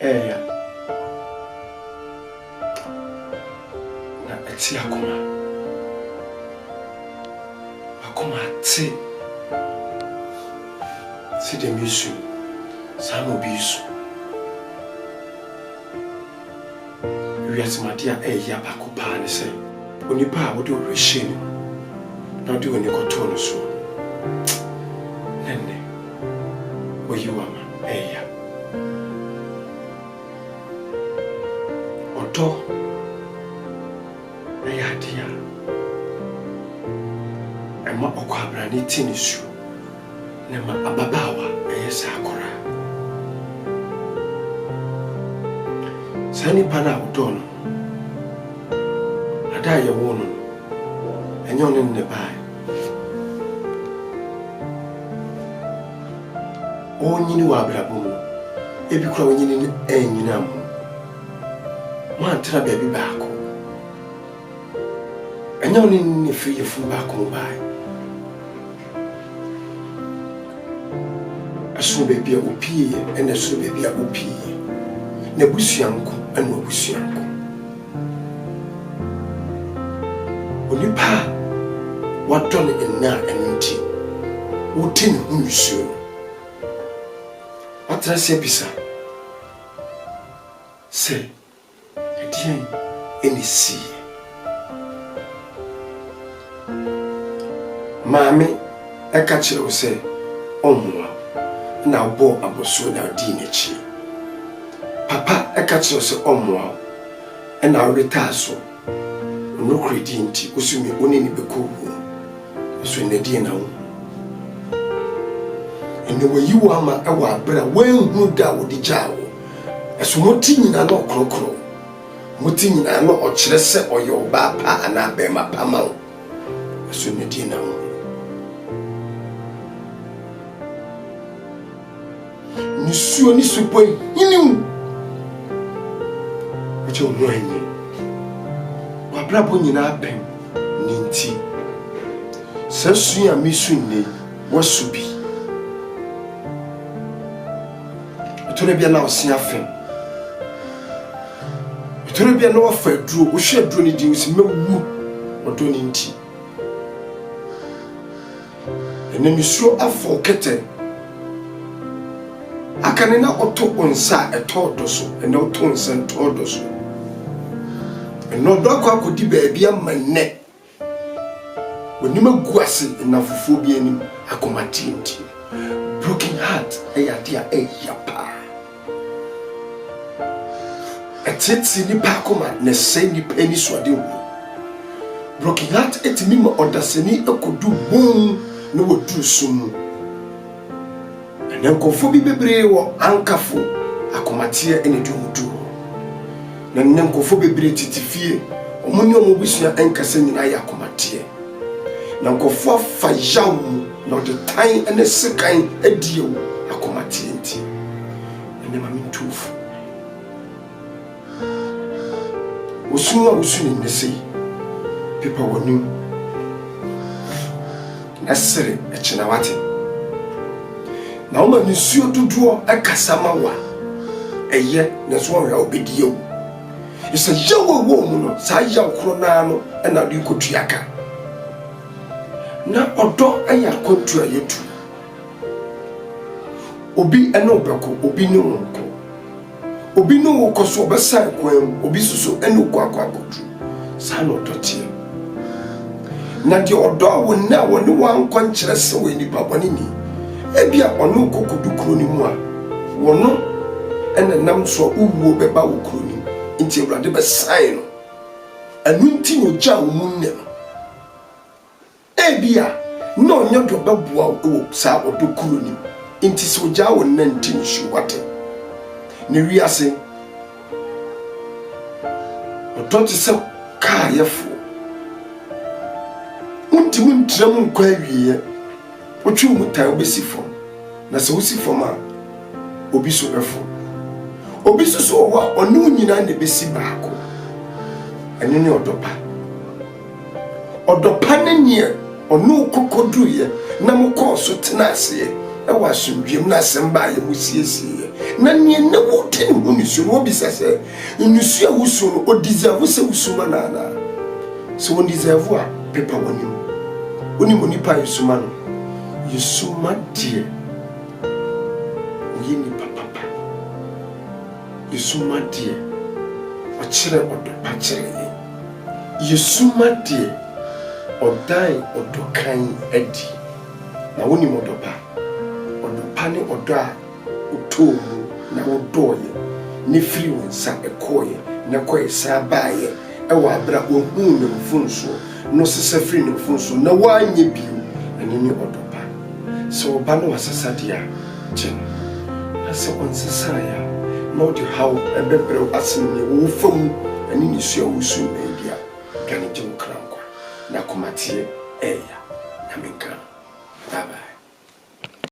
Yeah. Na eti akoma ati si de misu sa no bisu wiase madia ya bako pa ne se onipa a wo de ohwe ni na de oni koto no so nene oyiwa ma ya oto ya dia ema okwabra ni tinisu ne ma ababawa eyesa akora sani pana utono ada ye wono enyo ne bai onyini wa abrabum ebi kura onyini ne enyina mu ma tra baby baako enyo ne free ye fu baako mu bai aso baby a opie ene so baby a opie na busuanko anu busuanko onipa wadon enna enunti wotin hunsuo atra se bisa se edien enisi mami eka chiro se omwa na bo aboso na di nechi papa eka chiro se omwa na retaso no credit usumi onini beko so ne die na wo ene wayiwa ma ewa abra wanhu da wo di jawo eso moti nyina no krokro moti nyina no okire se oyo ba pa ana be ma pa ma eso ne die na wo ni suo ni supoi yinu ojo no anyi wabrabo nyina apem ninti sesu ya misu ne wasubi etore bia na osia fem etore bia na wafa duro wo hwe duro ni di usi mewu odo ni nti ene misuo afo kete akane na oto onsa etodo so ene oto onsa etodo so no do akodi baabi amanne onima guase na fufuo bi anim akomatinti broken heart ayadia eyapa ateti ni pa koma na sei ni pani swade wo broken heart etimi ma odaseni akodu bom no wodu sum na nkofo bi bebre wo ankafo akomatie ene dumudu na nkofo bebre titifie omuni omubusua enkase nyina ya akomatie na nkofo fa yawo na de tan ene sekan adie wo akomatie nti ene ma mintufu osunwa osuni nesei pipa wonu nasere echina wate na oma nisuo duduo akasama wa eye na so wa obedie wo isa yawo wo mu no sa yawo kro na no na de kotuaka na odo aya kontu ayetu obi ene obeko obi ne wonko obi no wonko so obesa kwan obi suso ene kwa kotu sa no dotie na de odo wo na wo ne wan kwankyere se we ni babone ni ebia ono kokodu kro ni mu a wono ene nam so uwo beba wo kro ni nti ewrade be sign no anunti no ja wo mu ne no ebia no nyodo babua wo sa odokuro ni nti so ja wo nanti no shu wate ne wiase otonti se ka yefo unti muntram nkwa wiye otwe mu tai obesifo na se wosifo ma obi so befo obi so wa onu nyina ne besi baako ene ne odopa ne nie onu kokoduye na mukọ so tenase was dream na somebody who sees Nanya na woten hu ni so no bisa se nnusu a wusu no o deserve se wusuma na so won deserve a paper woni mo nipa yusuma no yusuma die yini papa yusuma die o kire odo pa kire yusuma die odai odokan adi na woni modopa odopa ne odo a uto na wodoye ne free wonsa ekoye na koye sabaye e wa bra ohun ne mfunso no sese free ne mfunso na wanye biu ene ne odopa so ba no wasasa dia chen na se wonsesa ya no do how ebebre asin ne wo fam ene ni so wusu media kan je wo krankwa na komatie eya na menka baba